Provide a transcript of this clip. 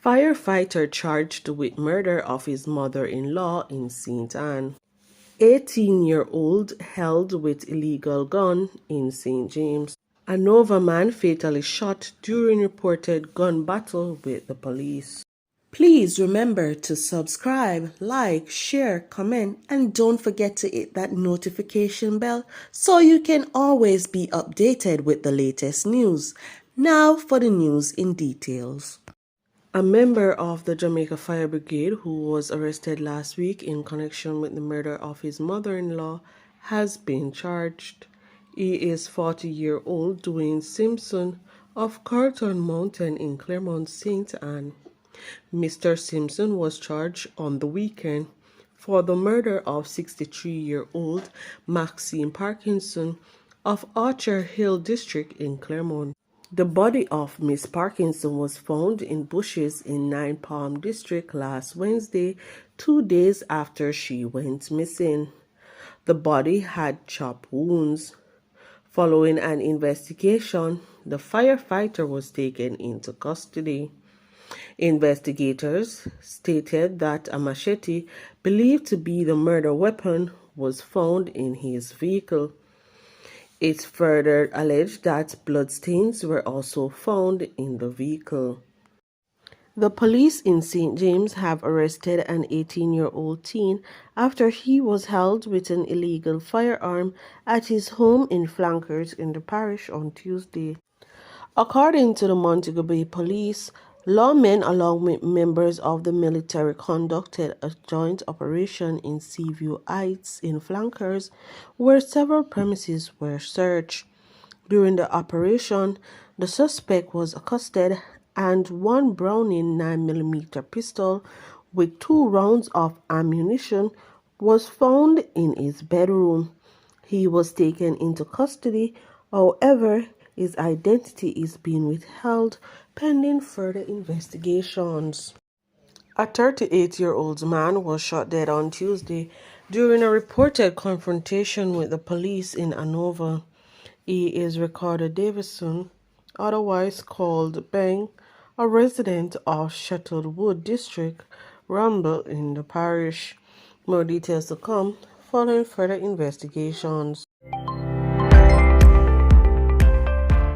Firefighter charged with murder of his mother-in-law in St. Anne. 18-year-old held with illegal gun in St. James. A Nova man fatally shot during reported gun battle with the police. Please remember to subscribe, like, share, comment, and don't forget to hit that notification bell so you can always be updated with the latest news. Now for the news in details. A member of the Jamaica Fire Brigade who was arrested last week in connection with the murder of his mother-in-law has been charged. He is 40-year-old Dwayne Simpson of Carlton Mountain in Claremont, St. Anne. Mr. Simpson was charged on the weekend for the murder of 63-year-old Maxine Parkinson of Archer Hill District in Claremont. The body of Miss Parkinson was found in bushes in Nine Palm District last Wednesday, 2 days after she went missing. The body had chop wounds. Following an investigation, the firefighter was taken into custody. Investigators stated that a machete, believed to be the murder weapon, was found in his vehicle. It's further alleged that bloodstains were also found in the vehicle. The police in St. James have arrested an 18-year-old teen after he was held with an illegal firearm at his home in Flankers in the parish on Tuesday. According to the Montego Bay Police, lawmen along with members of the military conducted a joint operation in Seaview Heights in Flankers, where several premises were searched. During the operation, the suspect was accosted and one Browning 9mm pistol with 2 rounds of ammunition was found in his bedroom. He was taken into custody, however, his identity is being withheld pending further investigations. A 38-year-old man was shot dead on Tuesday during a reported confrontation with the police in Hanover. He is Ricardo Davison, otherwise called Bang, a resident of Shuttlewood District, Ramble in the parish. More details to come following further investigations.